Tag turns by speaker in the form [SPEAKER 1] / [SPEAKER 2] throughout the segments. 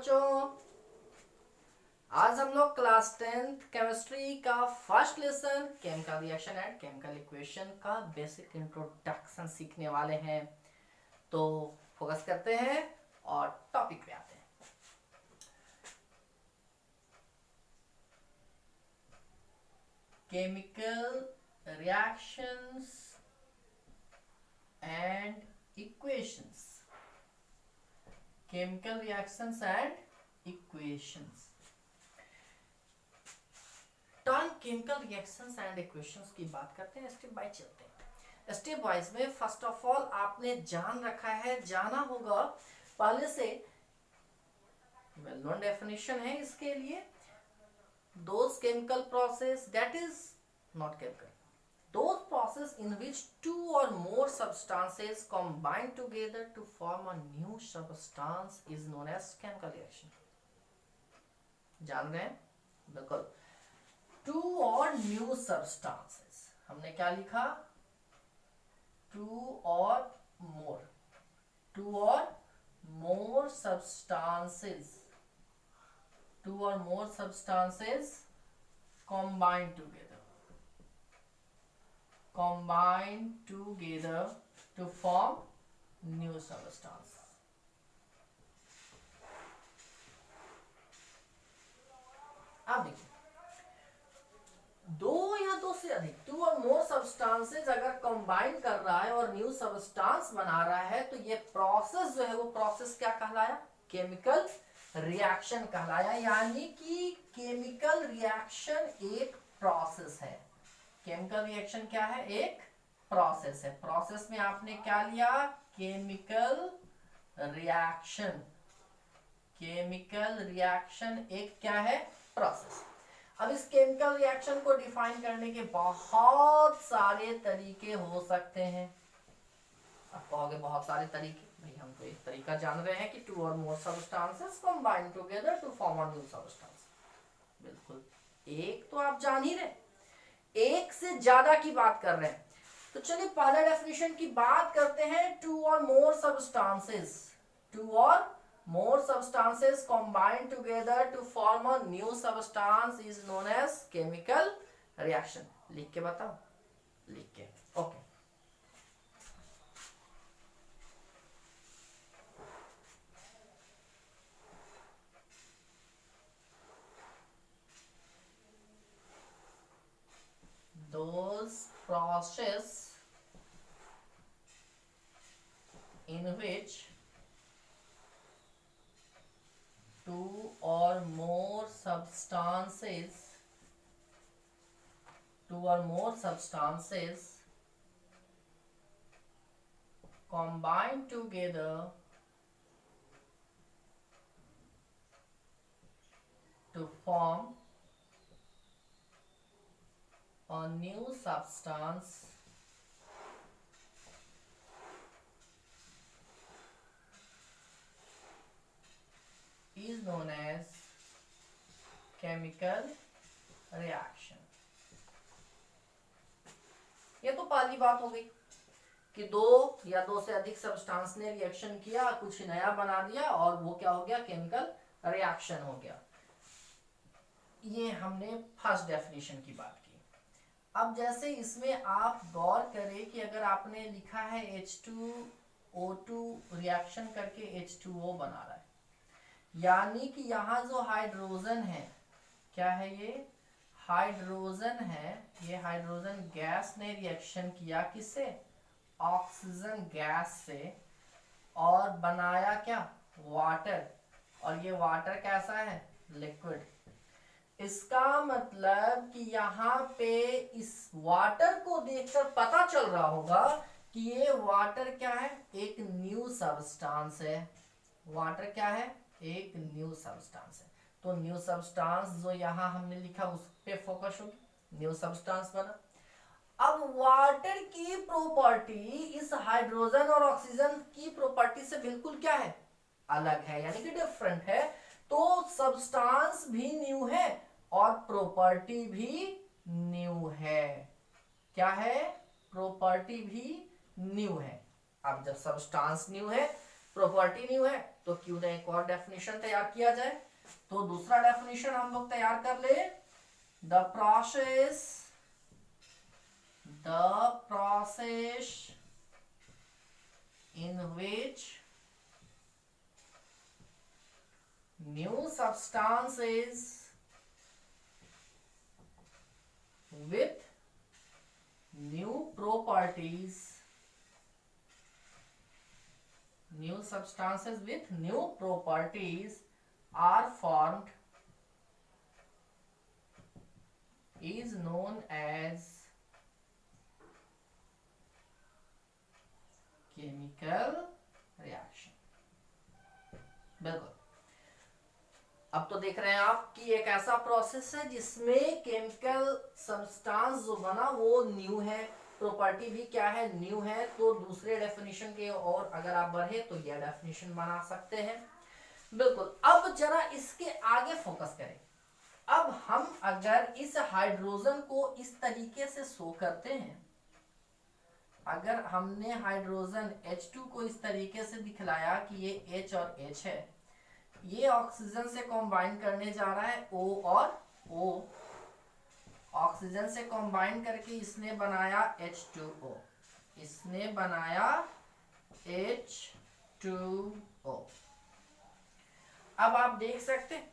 [SPEAKER 1] बच्चों, आज हम लोग क्लास 10th केमिस्ट्री का first lesson chemical reaction and chemical equation का बेसिक इंट्रोडक्शन सीखने वाले हैं। तो फोकस करते हैं और टॉपिक पे आते हैं। Chemical reactions and equations. Chemical reactions and equations. Term chemical reactions and equations की बात करते हैं, स्टेप बाय चलते हैं। स्टेप वाइज में फर्स्ट ऑफ ऑल आपने जान रखा है, जाना होगा पहले से, वेल नोन डेफिनेशन है इसके लिए। Those chemical process that is not chemical, those process in which two or more substances combine together to form a new substance is known as chemical reaction। जान रहे हैं? बिल्कुल। टू और new substances, हमने क्या लिखा? टू और मोर, to और मोर substances, टू और मोर substances combine together to form new substance। अब देखिए, दो या दो से अधिक, टू और मोर सब्सटेंसेस अगर कंबाइन कर रहा है और न्यू सब्सटेंस बना रहा है तो ये प्रोसेस जो है वो प्रोसेस क्या कहलाया? केमिकल रिएक्शन कहलाया। यानी कि केमिकल रिएक्शन एक प्रोसेस है। केमिकल रिएक्शन क्या है? एक प्रोसेस है। प्रोसेस में आपने क्या लिया? Chemical reaction. केमिकल रिएक्शन एक क्या है? प्रोसेस। अब इस केमिकल रिएक्शन को डिफाइन करने के बहुत सारे तरीके हो सकते हैं। आप कहोगे बहुत सारे तरीके, भाई हम तो एक तरीका जान रहे हैं कि टू और more substances combine together to form a new substance. बिल्कुल, एक तो आप जान ही रहे, एक से ज्यादा की बात कर रहे हैं। तो चलिए पहले डेफिनेशन की बात करते हैं। टू और मोर सब्सटेंसेस, टू और more substances combine together to form a new substance is known as chemical reaction. लिख के बताओ, लिख के। Okay, those process in which two or more substances combine together to form a new substance is known as chemical reaction। ये तो पहली बात हो गई कि दो या दो से अधिक सब्सटेंस ने रिएक्शन किया, कुछ नया बना दिया और वो क्या हो गया? केमिकल रिएक्शन हो गया। ये हमने फर्स्ट डेफिनेशन की बात की। अब जैसे इसमें आप गौर करें कि अगर आपने लिखा है H2O2 रिएक्शन करके H2O बना रहा है, यानी कि यहाँ जो हाइड्रोजन है, क्या है ये? हाइड्रोजन है। ये हाइड्रोजन गैस ने रिएक्शन किया किससे? ऑक्सीजन गैस से, और बनाया क्या? वाटर। और ये वाटर कैसा है? लिक्विड। इसका मतलब कि यहाँ पे इस वाटर को देखकर पता चल रहा होगा कि ये वाटर क्या है? एक न्यू सब्सटेंस है। वाटर क्या है? एक न्यू सब्सटेंस है। तो न्यू सब्सटेंस जो यहाँ हमने लिखा उस पे फोकस होगी, न्यू सब्सटेंस बना। अब वाटर की प्रॉपर्टी इस हाइड्रोजन और ऑक्सीजन की प्रॉपर्टी से बिल्कुल क्या है? अलग है, यानी कि डिफरेंट है। तो सब्सटेंस भी न्यू है और प्रॉपर्टी भी न्यू है। क्या है? प्रॉपर्टी भी न्यू है। अब जब सब्सटेंस न्यू है प्रॉपर्टी न्यू है तो क्यों ना एक और डेफिनेशन तैयार किया जाए। तो दूसरा डेफिनेशन हम लोग तैयार कर ले, the process in which new substances with new properties are formed is known as chemical reaction. बिल्कुल, अब तो देख रहे हैं आप कि एक ऐसा प्रोसेस है जिसमें केमिकल सब्सटेंस जो बना वो न्यू है, प्रॉपर्टी भी क्या है, न्यू है। तो दूसरे डेफिनेशन के और अगर आप बढ़े तो यह डेफिनेशन बना सकते हैं। बिल्कुल, अब जरा इसके आगे फोकस करें। अब हम अगर इस हाइड्रोजन को इस तरीके से शो करते हैं, अगर हमने हाइड्रोजन H2 को इस तरीके से दिखलाया कि ये H और H है, ये ऑक्सीजन से कंबाइन करने जा रहा है O और O, ऑक्सीजन से कंबाइन करके इसने बनाया H2O, इसने बनाया H2O। अब आप देख सकते हैं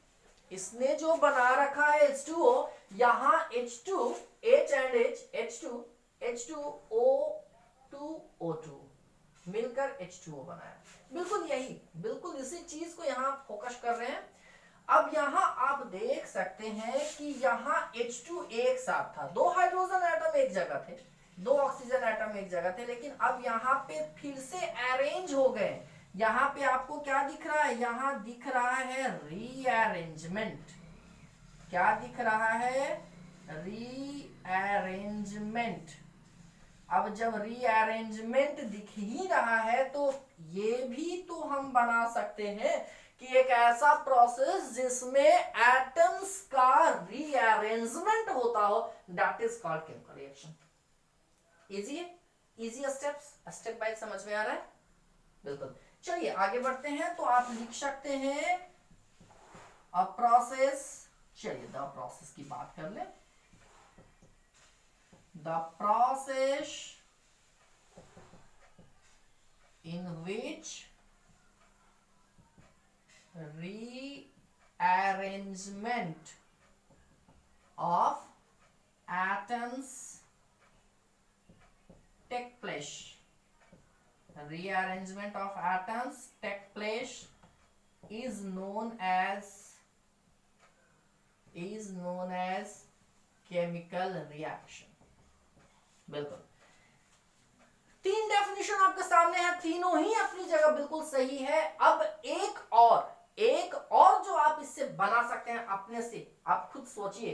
[SPEAKER 1] इसने जो बना रखा है H2O, यहां H2 H and H H2 H2O2 मिलकर H2O बनाया। बिल्कुल इसी चीज को यहां फोकस कर रहे हैं। अब यहां आप देख सकते हैं कि यहां H2 एक साथ था, दो हाइड्रोजन एटम एक जगह थे, दो ऑक्सीजन एटम एक जगह थे, लेकिन अब यहां पे फिर से अरेंज हो गए। यहां पे आपको क्या दिख रहा है, यहां दिख रहा है रीअरेंजमेंट। क्या दिख रहा है, रीअरेंजमेंट। अब जब रीअरेंजमेंट दिख ही रहा है तो ये भी तो हम बना सकते हैं कि एक ऐसा प्रोसेस जिसमें एटम्स का रीअरेंजमेंट होता हो, that is called chemical reaction. Easy है, इजी स्टेप्स, स्टेप बाय समझ में आ रहा है। बिल्कुल, चलिए आगे बढ़ते हैं। तो आप लिख सकते हैं अ प्रोसेस, चलिए द प्रोसेस की बात कर ले। The process in which rearrangement of atoms take place, rearrangement of atoms take place is known as chemical reaction। बिल्कुल, तीन डेफिनेशन आपके सामने है, तीनों ही अपनी जगह बिल्कुल सही है। अब एक और जो आप इससे बना सकते हैं अपने से, आप खुद सोचिए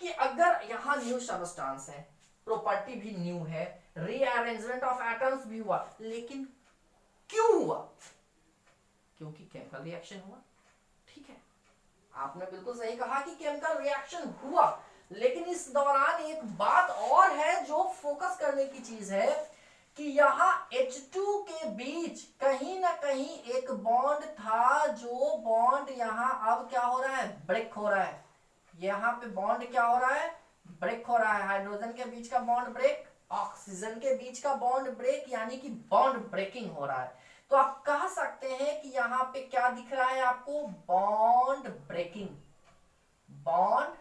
[SPEAKER 1] कि अगर यहां न्यू सब्सटेंस है, प्रॉपर्टी भी न्यू है, रीअरेंजमेंट ऑफ एटम्स भी हुआ, लेकिन क्यों हुआ? क्योंकि केमिकल रिएक्शन हुआ। ठीक है, आपने बिल्कुल सही कहा कि केमिकल रिएक्शन हुआ, लेकिन इस दौरान एक बात और है जो फोकस करने की चीज है कि यहां H2 के बीच कहीं ना कहीं एक बॉन्ड था, जो बॉन्ड यहां अब क्या हो रहा है, ब्रेक हो रहा है। यहां पे बॉन्ड क्या हो रहा है, ब्रेक हो रहा है। हाइड्रोजन के बीच का बॉन्ड ब्रेक, ऑक्सीजन के बीच का बॉन्ड ब्रेक, यानी कि बॉन्ड ब्रेकिंग हो रहा है। तो आप कह सकते हैं कि यहां पे क्या दिख रहा है आपको, बॉन्ड ब्रेकिंग, बॉन्ड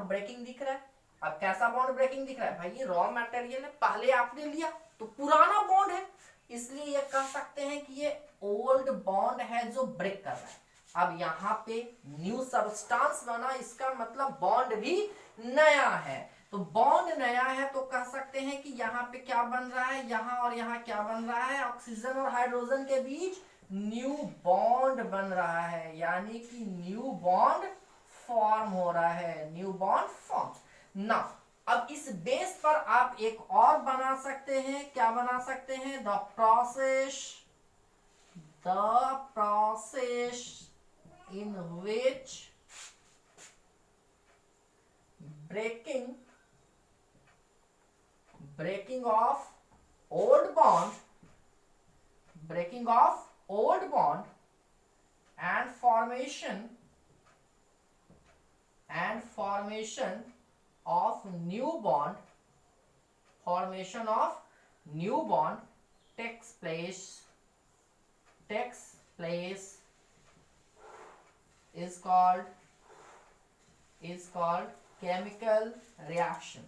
[SPEAKER 1] ब्रेकिंग दिख रहा है। अब कैसा बॉन्ड ब्रेकिंग दिख रहा है भाई, ये रॉ मटेरियल है, पहले आपने लिया तो पुराना बॉन्ड है, इसलिए ये कह सकते हैं कि ये ओल्ड बॉन्ड है जो ब्रेक कर रहा है। अब यहाँ पे न्यू सब्सटेंस बना, इसका मतलब बॉन्ड भी नया है। तो बॉन्ड नया है तो कह सकते हैं कि यहाँ पे क्या बन रहा है, यहाँ और यहाँ क्या बन रहा है, ऑक्सीजन और हाइड्रोजन के बीच न्यू बॉन्ड बन रहा है, यानी कि न्यू बॉन्ड फॉर्म हो रहा है, न्यू बॉन्ड फॉर्म ना। अब इस बेस पर आप एक और बना सकते हैं, क्या बना सकते हैं, the process in which breaking of old bond breaking of old bond and formation of new bond, takes place is called chemical reaction.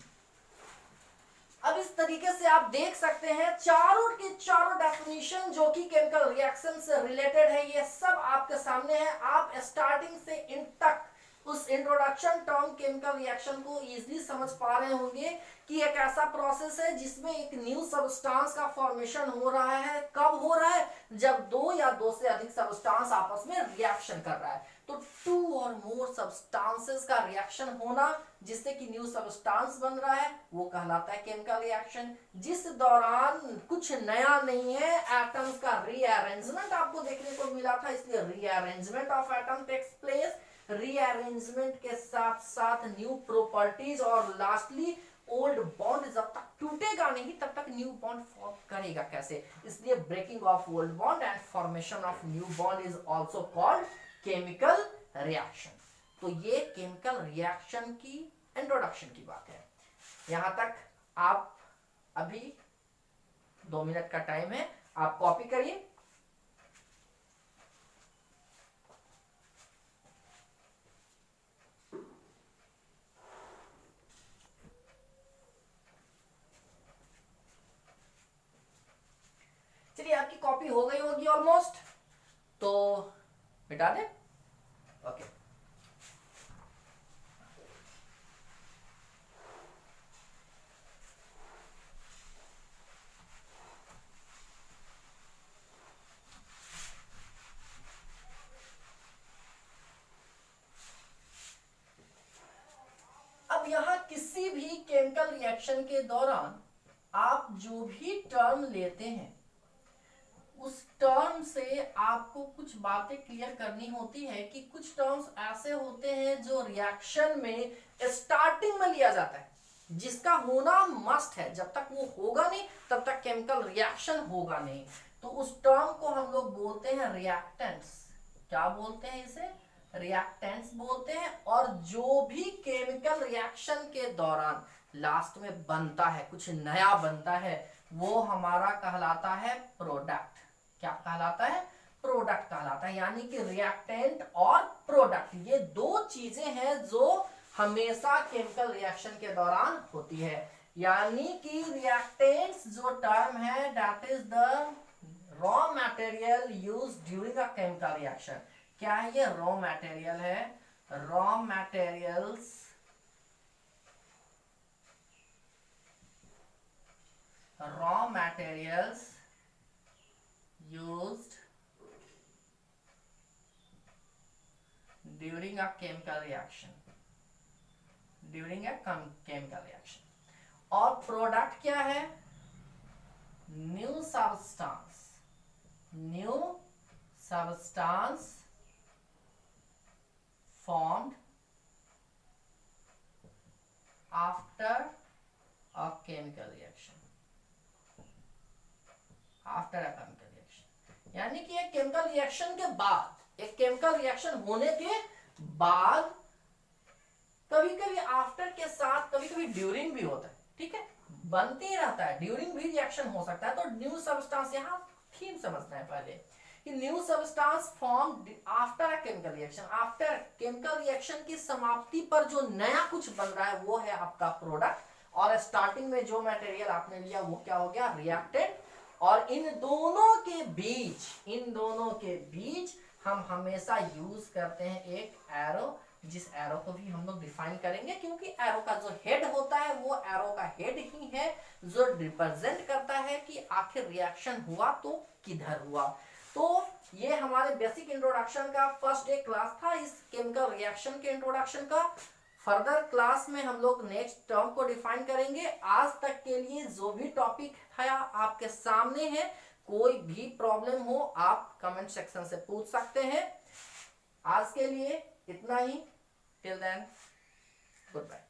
[SPEAKER 1] अब इस तरीके से आप देख सकते हैं चारों के चारों डेफिनेशन जो कि केमिकल रिएक्शन से रिलेटेड है, ये सब आपके सामने है। आप स्टार्टिंग से एंड तक उस इंट्रोडक्शन टर्म केमिकल रिएक्शन को इजीली समझ पा रहे होंगे कि एक ऐसा प्रोसेस है जिसमें एक न्यू सब्सटेंस का फॉर्मेशन हो रहा है। कब हो रहा है? जब दो या दो से अधिक सब्सटेंस आपस में रिएक्शन कर रहा है। तो टू और मोर सब्सटेंसेस का रिएक्शन होना जिससे कि न्यू सब्सटेंस बन रहा है वो कहलाता है केमिकल रिएक्शन। जिस दौरान कुछ नया नहीं है, एटम्स का रीअरेंजमेंट आपको देखने को मिला था, इसलिए rearrangement of atom takes place. Rearrangement के साथ साथ न्यू प्रॉपर्टीज और लास्टली ओल्ड बॉन्ड जब तक टूटेगा नहीं तब तक न्यू बॉन्ड फॉर्म करेगा कैसे? इसलिए breaking of old bond and formation of new bond is also called chemical reaction. तो ये केमिकल रिएक्शन की इंट्रोडक्शन की बात है। यहां तक आप अभी 2 मिनट का टाइम है, आप कॉपी करिए। चलिए आपकी कॉपी हो गई होगी ऑलमोस्ट, तो मिटा दें। ओके, अब यहां किसी भी केमिकल रिएक्शन के दौरान आप जो भी टर्म लेते हैं उस टर्म से आपको कुछ बातें क्लियर करनी होती है कि कुछ टर्म्स ऐसे होते हैं जो रिएक्शन में स्टार्टिंग में लिया जाता है, जिसका होना मस्ट है। जब तक वो होगा नहीं तब तक केमिकल रिएक्शन होगा नहीं। तो उस टर्म को हम लोग बोलते हैं रिएक्टेंट्स। क्या बोलते हैं इसे? रिएक्टेंट्स बोलते हैं। और जो भी केमिकल रिएक्शन के दौरान लास्ट में बनता है, कुछ नया बनता है, वो हमारा कहलाता है प्रोडक्ट। क्या कहलाता है? प्रोडक्ट कहलाता है। यानी कि रिएक्टेंट और प्रोडक्ट ये दो चीजें हैं जो हमेशा केमिकल रिएक्शन के दौरान होती है। यानी कि रिएक्टेंट्स जो टर्म है that is the raw material used during a chemical reaction. क्या है ये? रॉ मटेरियल है। Raw materials used during a chemical reaction, और प्रोडक्ट क्या है? New substance formed after a chemical reaction। यानी कि एक केमिकल रिएक्शन के बाद, एक केमिकल रिएक्शन होने के बाद, कभी कभी आफ्टर के साथ, कभी कभी ड्यूरिंग भी होता है। ठीक है, बनते ही रहता है, ड्यूरिंग भी रिएक्शन हो सकता है। तो न्यू सब्सटेंस, यहाँ थीम समझना है पहले कि new substance form after a chemical reaction. After chemical reaction की समाप्ति पर जो नया कुछ बन रहा है वो है आपका प्रोडक्ट। और स्टार्टिंग में जो मटेरियल आपने लिया वो क्या हो गया? रिएक्टेंट। और इन दोनों के बीच हम हमेशा यूज करते हैं एक एरो, जिस एरो को भी हम लोग डिफाइन करेंगे, क्योंकि एरो का जो हेड होता है वो एरो का हेड ही है जो रिप्रेजेंट करता है कि आखिर रिएक्शन हुआ तो किधर हुआ। तो ये हमारे बेसिक इंट्रोडक्शन का फर्स्ट डे क्लास था इस केमिकल रिएक्शन के इंट्रोडक्शन का। फर्दर क्लास में हम लोग नेक्स्ट टर्म को डिफाइन करेंगे। आज तक के लिए जो भी टॉपिक है आपके सामने है, कोई भी प्रॉब्लम हो आप कमेंट सेक्शन से पूछ सकते हैं। आज के लिए इतना ही। Till then, good bye.